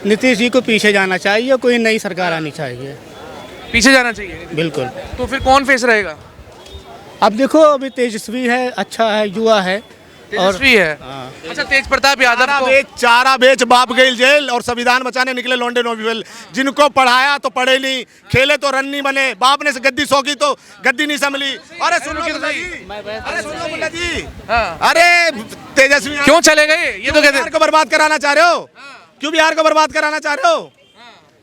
नीतीश जी को पीछे जाना चाहिए, कोई नई सरकार आनी चाहिए। पीछे जाना चाहिए। बिल्कुल। तो फिर कौन फेस रहेगा? अब देखो, अभी तेजस्वी है, अच्छा है, युवा है। तेजस्वी है। हाँ। अच्छा, तेज प्रताप यादव को चारा बेच बाप गई जेल और संविधान बचाने निकले लौंडे नोबेल। जिनको पढ़ाया तो पढ़े नहीं, खेले तो रन नहीं बने, बाप ने से गद्दी सौंकी तो गद्दी नहीं संभली। अरे सुन लो मुल्ला जी, अरे सुन लो मुल्ला जी, हाँ। अरे तेजस्वी क्यों चले गए? ये तो कहते बिहार को बर्बाद कराना चाह रहे हो? क्यों बिहार को बर्बाद कराना चाह रहे हो?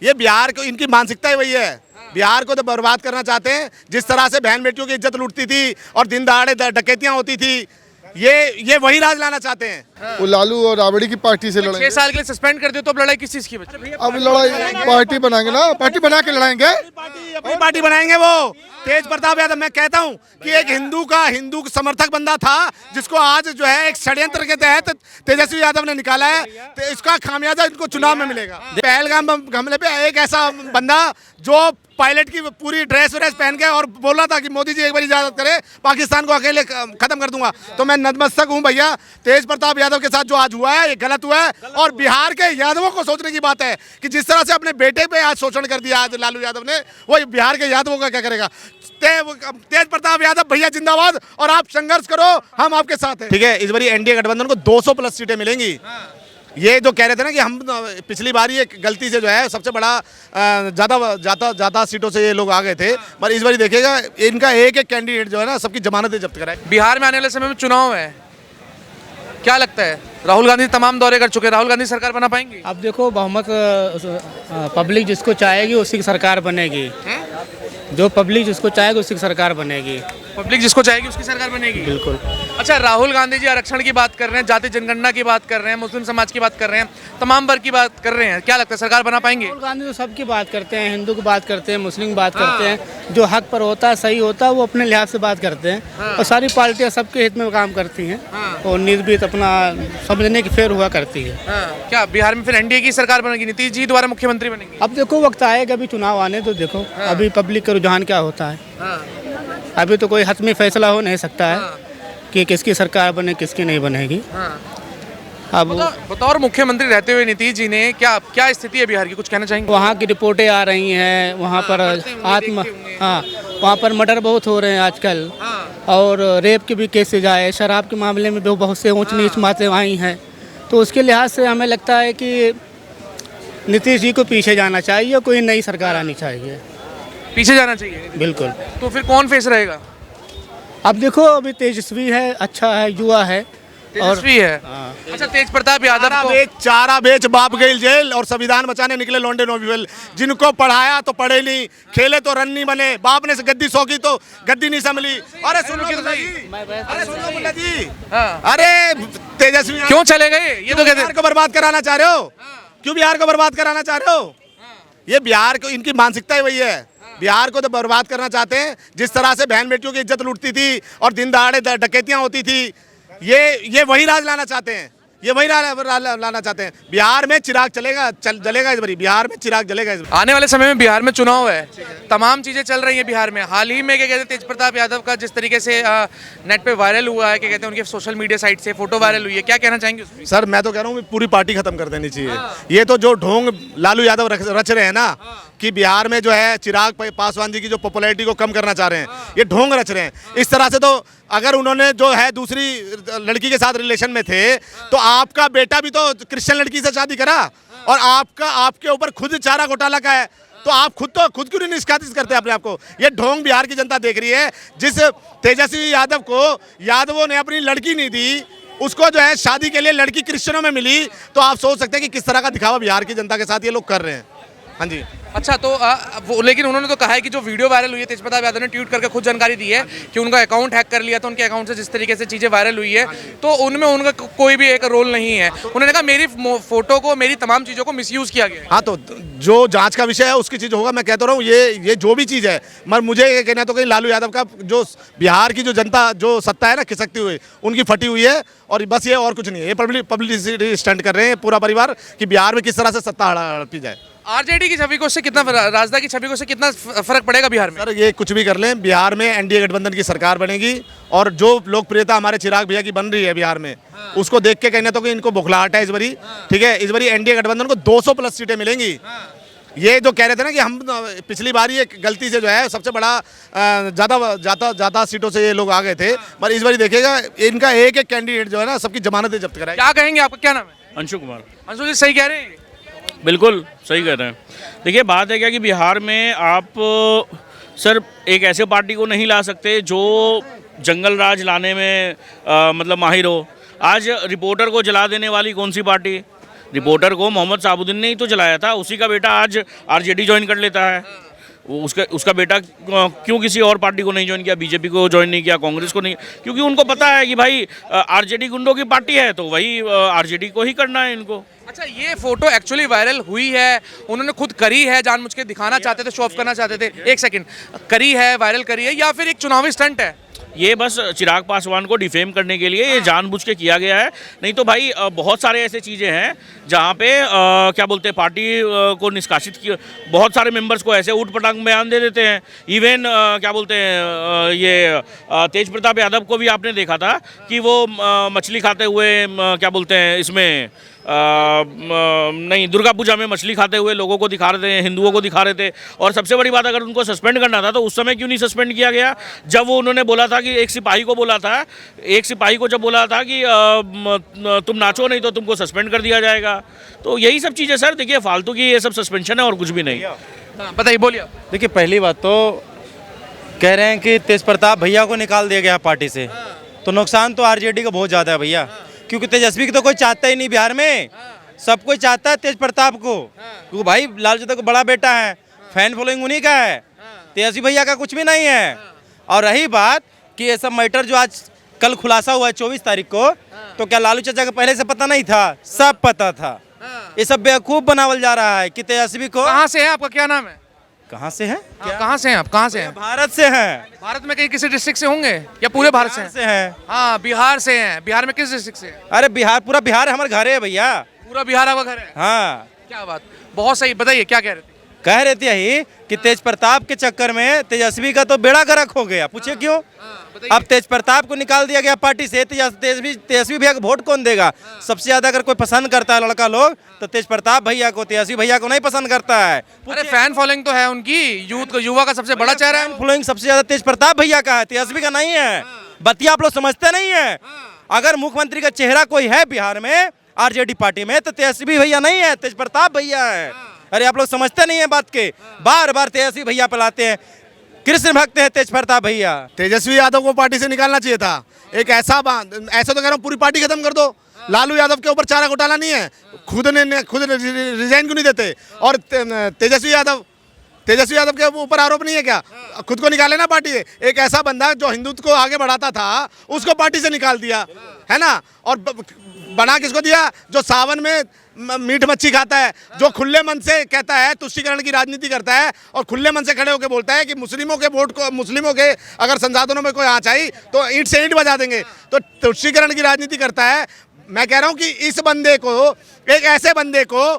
ये बिहार को, इनकी मानसिकता ही वही है। बिहार को तो बर्बाद करना चाहते हैं। जिस तरह से बहन बेटियों की इज्जत लूटती थी और दिन दहाड़े डकैतियां होती थी, ये वही राज लाना चाहते हैं। वो लालू और राबड़ी की पार्टी से 6 लड़ेंगे। साल के लिए सस्पेंड कर दियो तो अब लड़ाई किस चीज की बची? अब लड़ाई पार्टी बनाएंगे ना, पार्टी बना के लड़ाएंगे। अपनी पार्टी बनाएंगे वो। तेज प्रताप यादव, मैं कहता हूं कि एक हिंदू का समर्थक बंदा था, जिसको आज जो है एक षड्यंत्र के तहत तेजस्वी यादव ने निकाला है। तो इसका खामियाजा इनको चुनाव में मिलेगा। पहलगाम हमले पे एक ऐसा बंदा जो पायलट की पूरी ड्रेस पहन के और बोल रहा था कि मोदी जी एक बार इजाजत करे, पाकिस्तान को अकेले खत्म कर दूंगा। तो मैं नतमस्तक हूं भैया, तेज प्रताप यादव के साथ जो आज हुआ है ये गलत हुआ है। और बिहार के यादवों को सोचने की बात है कि जिस तरह से अपने बेटे पे आज शोषण कर दिया आज लालू यादव ने, वो बिहार के यादवों का क्या करेगा? तेज प्रताप यादव भैया जिंदाबाद, और आप संघर्ष करो, हम आपके साथ हैं। ठीक है, इस बार एनडीए गठबंधन को 200+ सीटें मिलेंगी। ये जो कह रहे थे ना कि हम पिछली बार ये गलती से जो है सबसे बड़ा ज़्यादा सीटों से ये लोग आ गए थे, पर इस बार देखिएगा इनका एक कैंडिडेट जो है ना सबकी जमानतें जब्त कराए। बिहार में आने वाले समय में चुनाव है, क्या लगता है? राहुल गांधी तमाम दौरे कर चुके हैं, राहुल गांधी सरकार बना पाएंगे? अब देखो, बहुमत पब्लिक जिसको चाहेगी उसी की सरकार बनेगी। जो पब्लिक जिसको चाहेगी उसी की सरकार बनेगी। पब्लिक जिसको चाहेगी उसकी सरकार बनेगी। बिल्कुल। अच्छा, राहुल गांधी जी आरक्षण की बात कर रहे हैं, जाति जनगणना की बात कर रहे हैं, मुस्लिम समाज की बात कर रहे हैं, तमाम वर्ग की बात कर रहे हैं, क्या लगता है सरकार बना पाएंगे? राहुल गांधी तो सबकी बात करते हैं, हिंदू की बात करते हैं, मुस्लिम की बात करते हैं। जो हक पर होता है, सही होता है, वो अपने लिहाज से बात करते हैं। और सारी पार्टियां सबके हित में काम करती हैं और निर्भीत अपना समझने की फेर हुआ करती है। क्या बिहार में फिर एनडीए की सरकार बनेगी, नीतीश जी दोबारा मुख्यमंत्री बनेंगे? अब देखो, वक्त आएगा, अभी चुनाव आने तो देखो अभी पब्लिक का रुझान क्या होता है। अभी तो कोई हतमी फैसला हो नहीं सकता है कि किसकी सरकार बने, किसकी नहीं बनेगी। अब बतौर मुख्यमंत्री रहते हुए नीतीश जी ने क्या स्थिति है बिहार की, कुछ कहना चाहेंगे? वहाँ की रिपोर्टें आ रही हैं, वहाँ पर वहाँ पर मर्डर बहुत हो रहे हैं आजकल, और रेप के भी केसेज आए, शराब के मामले में भी बहुत से ऊंच नीच बातें आई हैं। तो उसके लिहाज से हमें लगता है कि नीतीश जी को पीछे जाना चाहिए, कोई नई सरकार आनी चाहिए। पीछे जाना चाहिए। बिल्कुल। तो फिर कौन फेस रहेगा? अब देखो, अभी तेजस्वी है, अच्छा है, युवा है। तेजस्वी है। अच्छा, तेज प्रताप यादव को चारा बेच बाप गई जेल और संविधान बचाने निकले लौंडे नोबेल। जिनको पढ़ाया तो पढ़े नहीं, खेले तो रन नहीं बने, बाप ने से गद्दी सौंकी तो गद्दी नहीं संभली। अरे सुन लो मुल्ला जी, अरे सुन लो मुल्ला जी, अरे तेजस्वी क्यों चले गए? ये तो कहते बिहार को बर्बाद कराना चाह रहे हो? क्यों बिहार को बर्बाद कराना चाह रहे हो? ये बिहार को, इनकी मानसिकता ही वही है। बिहार को तो बर्बाद करना चाहते हैं। जिस तरह से बहन बेटियों की इज्जत लूटती थी और दिन दहाड़े डकैतियां होती थी, ये वही राज लाना चाहते हैं। ये वही लाना चाहते हैं। बिहार में चिराग जलेगा इस बारी, बिहार में चिराग जलेगा इस बारी। आने वाले समय में बिहार में चुनाव है, तमाम चीजें चल रही हैं बिहार में। हाल ही में क्या कहते हैं, तेज प्रताप यादव का जिस तरीके से नेट पे वायरल हुआ है, क्या कहते हैं, उनके सोशल मीडिया साइट से फोटो वायरल हुई है, क्या कहना चाहेंगे उसमें? सर, मैं तो कह रहा हूँ पूरी पार्टी खत्म कर देनी चाहिए। ये तो जो ढोंग लालू यादव रच रहे हैं ना कि बिहार में जो है चिराग पासवान जी की जो पॉपुलैरिटी को कम करना चाह रहे हैं, ये ढोंग रच रहे हैं। इस तरह से तो अगर उन्होंने जो है दूसरी लड़की के साथ रिलेशन में थे, तो आपका बेटा भी तो क्रिश्चियन लड़की से शादी करा, और आपके ऊपर खुद चारा घोटाला का है, तो आप खुद क्यों नहीं निष्कासित करते अपने आप को? ये ढोंग बिहार की जनता देख रही है। जिस तेजस्वी यादव को यादवों ने अपनी लड़की नहीं दी, उसको जो है शादी के लिए लड़की क्रिश्चियनों में मिली, तो आप सोच सकते हैं कि किस तरह का दिखावा बिहार की जनता के साथ ये लोग कर रहे हैं। हाँ जी। अच्छा, तो लेकिन उन्होंने तो कहा है कि जो वीडियो वायरल हुई है, तेज प्रताप यादव ने ट्वीट करके खुद जानकारी दी है कि उनका अकाउंट हैक कर लिया था, उनके अकाउंट से जिस तरीके से चीज़ें वायरल हुई है, तो उनमें उनका कोई भी एक रोल नहीं है। उन्होंने कहा मेरी फोटो को, मेरी तमाम चीज़ों को मिसयूज़ किया गया है। हाँ, तो जो जांच का विषय है उसकी चीज़ होगा। मैं कहता रहा हूँ ये जो भी चीज़ है, मगर मुझे ये कहना तो कि लालू यादव का जो बिहार की जो जनता जो सत्ता है ना खिसकती हुई, उनकी फटी हुई है, और बस ये और कुछ नहीं है। ये पब्लिसिटी स्टंट कर रहे हैं पूरा परिवार कि बिहार में किस तरह से सत्ता हड़पी जाए। आरजेडी की छवि को उससे कितना राजदा की छवि को उससे कितना फर्क पड़ेगा बिहार में? सर ये कुछ भी कर लें, बिहार में एनडीए गठबंधन की सरकार बनेगी और जो लोकप्रियता हमारे चिराग भैया की बन रही है बिहार में, उसको देख के कहना तो कि इनको बुखलाहट है इस बारी। ठीक है, इस बारी एनडीए गठबंधन को 200 प्लस सीटें मिलेंगी। ये जो कह रहे थे ना कि हम पिछली बार ये गलती से जो है सबसे बड़ा ज़्यादा सीटों से ये लोग आ गए थे, पर इस बार देखिएगा इनका एक एक कैंडिडेट जो है ना सबकी जमानतें जब्त कराएगा। क्या कहेंगे, आपका क्या नाम है? अंशु कुमार। अंशु जी सही कह रहे हैं? बिल्कुल सही कह रहे हैं। देखिए बात है क्या कि बिहार में आप सर एक ऐसे पार्टी को नहीं ला सकते जो जंगल राज लाने में मतलब माहिर हो। आज रिपोर्टर को जला देने वाली कौन सी पार्टी? रिपोर्टर को मोहम्मद साबुद्दीन ने ही तो जलाया था, उसी का बेटा आज आरजेडी ज्वाइन कर लेता है। उसका बेटा क्यों किसी और पार्टी को नहीं ज्वाइन किया, बीजेपी को ज्वाइन नहीं किया, कांग्रेस को नहीं? क्योंकि उनको पता है कि भाई आरजेडी गुंडों की पार्टी है, तो वही आरजेडी को ही करना है इनको। अच्छा, ये फोटो एक्चुअली वायरल हुई है, उन्होंने खुद करी है, जानबूझ के दिखाना चाहते थे, शो ऑफ करना चाहते थे? एक सेकंड, करी है, वायरल करी है, या फिर एक चुनावी स्टंट है? ये बस चिराग पासवान को डिफेम करने के लिए ये जानबूझ के किया गया है। नहीं तो भाई बहुत सारे ऐसे चीज़ें हैं जहाँ पे क्या बोलते हैं पार्टी को निष्कासित किया, बहुत सारे मेंबर्स को ऐसे ऊट पटांग बयान दे देते हैं। इवन क्या बोलते हैं ये तेज प्रताप यादव को भी आपने देखा था कि वो मछली खाते हुए क्या बोलते हैं इसमें नहीं दुर्गा पूजा में मछली खाते हुए लोगों को दिखा रहे थे, हिंदुओं को दिखा रहे थे। और सबसे बड़ी बात, अगर उनको सस्पेंड करना था तो उस समय क्यों नहीं सस्पेंड किया गया, जब वो उन्होंने बोला था कि एक सिपाही को बोला था, एक सिपाही को जब बोला था कि तुम नाचो नहीं तो तुमको सस्पेंड कर दिया जाएगा। तो यही सब चीज़ें सर, देखिए फालतू की ये सब सस्पेंशन है और कुछ भी नहीं। बताइए, बोलिए। देखिए पहली बात तो कह रहे हैं कि तेज प्रताप भैया को निकाल दिया गया पार्टी से, तो नुकसान तो आरजेडी का बहुत ज़्यादा है भैया, क्योंकि तेजस्वी की तो कोई चाहता ही नहीं बिहार में, सब कोई चाहता है तेज प्रताप को, क्योंकि भाई लालू यादव का बड़ा बेटा है, फैन फॉलोइंग उन्हीं का है, तेजस्वी भैया का कुछ भी नहीं है। और रही बात कि ये सब मैटर जो आज कल खुलासा हुआ है 24 तारीख को, तो क्या लालू चाचा को पहले से पता नहीं था? सब पता था। ये सब बेवकूफ़ बनावल जा रहा है कि तेजस्वी को। कहाँ से है, आपका क्या नाम है? कहाँ से है? कहाँ से हैं आप? कहाँ से हैं? भारत से हैं। भारत में कहीं किसी डिस्ट्रिक्ट से होंगे या पूरे भारत से से हैं। हाँ, बिहार से हैं। बिहार में किस डिस्ट्रिक्ट से? अरे बिहार, पूरा बिहार हमारे घर है भैया। पूरा बिहार आपका घर है? हाँ। क्या बात, बहुत सही। बताइए क्या कह रहे थे? कह रहे थे यही कि तेज प्रताप के चक्कर में तेजस्वी का तो बेड़ा गर्क हो गया। पूछे क्यों? अब तेज प्रताप को निकाल दिया गया पार्टी से, तेजस्वी भैया को वोट कौन देगा? सबसे ज्यादा अगर कोई पसंद करता है लड़का लोग तो तेज प्रताप भैया को, तेजस्वी भैया को नहीं पसंद करता है। अरे फैन फॉलोइंग तो है उनकी, यूथ को, युवा का सबसे बड़ा चेहरा है। फॉलोइंग सबसे ज्यादा तेज प्रताप भैया का है, तेजस्वी का नहीं है। बतिया आप लोग समझते नहीं है। अगर मुख्यमंत्री का चेहरा कोई है बिहार में आरजेडी पार्टी में तो तेजस्वी भैया नहीं है, तेज प्रताप भैया है। अरे आप लोग समझते नहीं है बात के, बार बार तेजस्वी भैया पिलाते हैं। कृष्ण भक्त है तेज प्रताप भैया। तेजस्वी यादव को पार्टी से निकालना चाहिए था। एक ऐसा तो कह रहा हूँ पूरी पार्टी खत्म कर दो। लालू यादव के ऊपर चारा घोटाला नहीं है, खुद रिजाइन क्यों नहीं देते? और तेजस्वी यादव के ऊपर आरोप नहीं है क्या? खुद को निकाले ना पार्टी से। एक ऐसा बंदा जो हिंदुत्व को आगे बढ़ाता था उसको पार्टी से निकाल दिया है ना। और बना किसको दिया? जो सावन में मीट मच्छी खाता है, जो खुले मन से कहता है, तुष्टीकरण की राजनीति करता है और खुले मन से खड़े होकर बोलता है कि मुस्लिमों के वोट को, मुस्लिमों के अगर संसाधनों में कोई आँच आई तो ईंट से ईंट बजा देंगे, तो तुष्टीकरण की राजनीति करता है। मैं कह रहा हूँ कि इस बंदे को, एक ऐसे बंदे को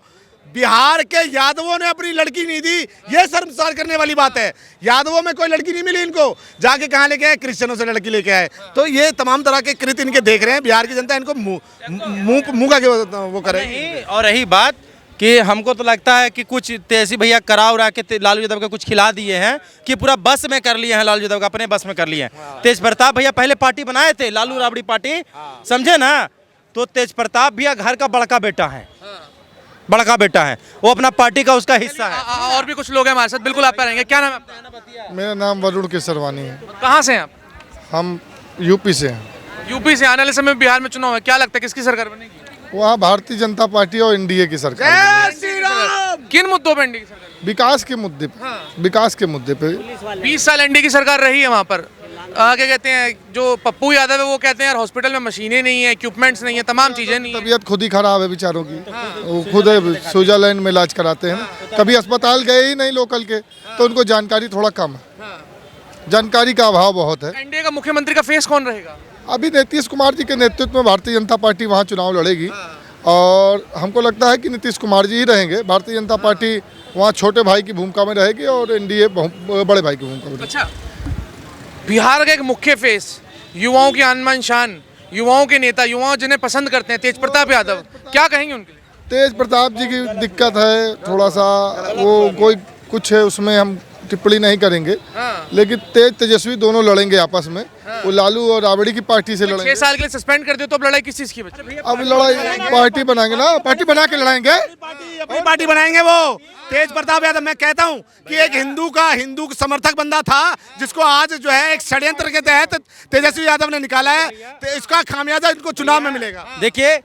बिहार के यादवों ने अपनी लड़की नहीं दी, ये शर्मसार करने वाली बात है। यादवों में कोई लड़की नहीं मिली इनको, जाके कहाँ लेके आए? क्रिश्चियनों से लड़की लेके आए। तो ये तमाम तरह के कृत्य इनके देख रहे हैं बिहार की जनता, इनको मुंह का वो करे। और रही बात कि हमको तो लगता है कि कुछ तेजस्वी भैया करा उरा के लालू यादव का कुछ खिला दिए हैं कि पूरा बस में कर लिए हैं, लालू यादव का अपने बस में कर लिए हैं। तेज प्रताप भैया पहले पार्टी बनाए थे, लालू राबड़ी पार्टी, समझे ना? तो तेज प्रताप भैया घर का बड़का बेटा है, बड़का बेटा है, वो अपना पार्टी का उसका हिस्सा है। और भी कुछ लोग हैं हमारे साथ, बिल्कुल आप पे रहेंगे। क्या नाम है आपका? मेरा नाम वरुण केसरवानी है। कहाँ से हैं आप? हम यूपी से हैं। यूपी से। आने वाले समय में बिहार में चुनाव है, क्या लगता है किसकी सरकार बनेगी? वहाँ भारतीय जनता पार्टी और एनडीए की सरकार। किन मुद्दों पर एनडीए की सरकार? विकास के मुद्दे पे, विकास के मुद्दे पे 20 साल एनडीए की सरकार रही है वहाँ पर। क्या कहते हैं, जो पप्पू यादव है वो कहते हैं यार हॉस्पिटल में मशीनें नहीं है, इक्विपमेंट्स नहीं है, तमाम चीजें नहीं है। तबीयत खुद ही खराब है बेचारों की, वो खुद स्विट्जरलैंड में इलाज कराते हैं ना, कभी अस्पताल गए ही नहीं लोकल के, तो उनको जानकारी थोड़ा कम है, जानकारी का अभाव बहुत है। एनडीए का मुख्यमंत्री का फेस कौन रहेगा? अभी नीतीश कुमार जी के नेतृत्व में भारतीय जनता पार्टी वहाँ चुनाव लड़ेगी और हमको लगता है कि नीतीश कुमार जी ही रहेंगे। भारतीय जनता पार्टी वहाँ छोटे भाई की भूमिका में रहेगी और एनडीए बड़े भाई की भूमिका में रहेगी। अच्छा, बिहार का एक मुख्य फेस, युवाओं की आन शान, युवाओं के नेता, युवाओं जिन्हें पसंद करते हैं, तेज प्रताप यादव, क्या कहेंगे उनके लिए? तेज प्रताप जी की दिक्कत है थोड़ा सा, वो कोई कुछ है उसमें हम टिप्पणी नहीं करेंगे, लेकिन तेजस्वी दोनों लड़ेंगे आपस में। वो लालू और राबड़ी की पार्टी से 6 लड़ेंगे। साल के लिए सस्पेंड कर दियो तो अब लड़ाई किस चीज की बची? अब लड़ाई पार्टी बनाएंगे ना, पार्टी बना के लड़ाएंगे। अपनी पार्टी बनाएंगे वो। तेज प्रताप यादव, मैं कहता हूं कि एक हिंदू समर्थक बंदा था, जिसको आज जो है एक षड्यंत्र के तहत तेजस्वी यादव ने निकाला है, तो इसका खामियाजा इनको चुनाव में मिलेगा। देखिए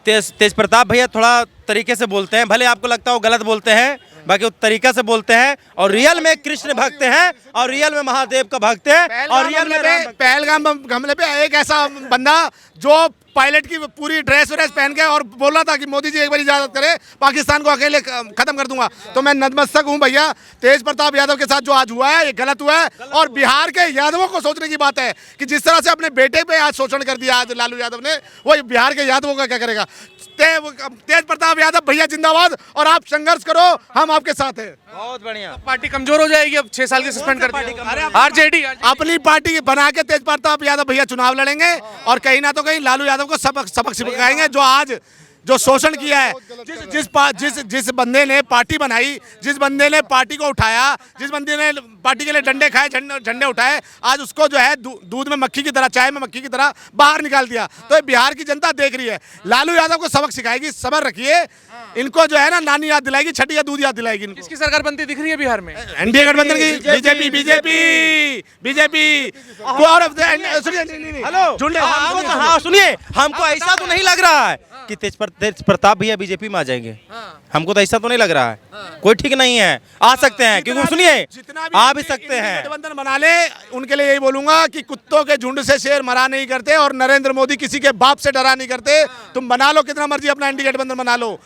तेज प्रताप भैया थोड़ा तरीके से बोलते हैं, भले आपको लगता हो गलत बोलते हैं, बाकी वो तरीका से बोलते हैं और रियल में कृष्ण भक्त हैं और रियल में महादेव का भक्त हैं और रियल में पहलगाम हमले पे एक ऐसा बंदा जो पायलट की पूरी ड्रेस पहन के और बोल रहा था कि मोदी जी एक बार इजाजत करे, पाकिस्तान को अकेले खत्म कर दूंगा। तो मैं नतमस्तक हूं भैया, तेज प्रताप यादव के साथ जो आज हुआ है ये गलत हुआ है। और बिहार के यादवों को सोचने की बात है कि जिस तरह से अपने बेटे पे आज शोषण कर दिया आज लालू यादव ने, वो बिहार के यादवों का क्या करेगा? तेज प्रताप यादव भैया जिंदाबाद, और आप संघर्ष करो, हम आपके साथ हैं। बहुत बढ़िया। पार्टी कमजोर हो जाएगी अब 6 साल के सस्पेंड कर दिया। आरजेडी अपनी पार्टी बना के तेज प्रताप यादव भैया चुनाव लड़ेंगे और कहीं ना तो कहीं लालू यादव को सबक सिखाएंगे, जो आज जो शोषण किया है। जिस बंदे ने पार्टी बनाई, जिस बंदे ने पार्टी को उठाया, जिस बंदे ने पार्टी के लिए डंडे खाए, झंडे उठाए, आज उसको जो है दूध में मक्खी की तरह, चाय में मक्खी की तरह बाहर निकाल दिया। तो ये बिहार की जनता देख रही है, लालू यादव को सबक सिखाएगी। सब्र रखिए, इनको जो है ना नानी याद दिलाएगी, छठी या दूध याद दिलाएगी इनको। किसकी सरकार बनती दिख रही है बिहार में? एनडीए गठबंधन की, बीजेपी। हाँ सुनिए, हमको ऐसा तो नहीं लग रहा है कि तेज प्रताप भैया बीजेपी में आ जाएंगे। हमको तो ऐसा तो नहीं लग रहा है, कोई ठीक नहीं है, आ सकते हैं, क्योंकि सुनिए आ भी सकते हैं। गठबंधन बना ले, उनके लिए यही बोलूंगा कि कुत्तों के झुंड से शेर मरा नहीं करते और नरेंद्र मोदी किसी के बाप से डरा नहीं करते। तुम बना लो कितना मर्जी अपना एनडीए गठबंधन बना लो,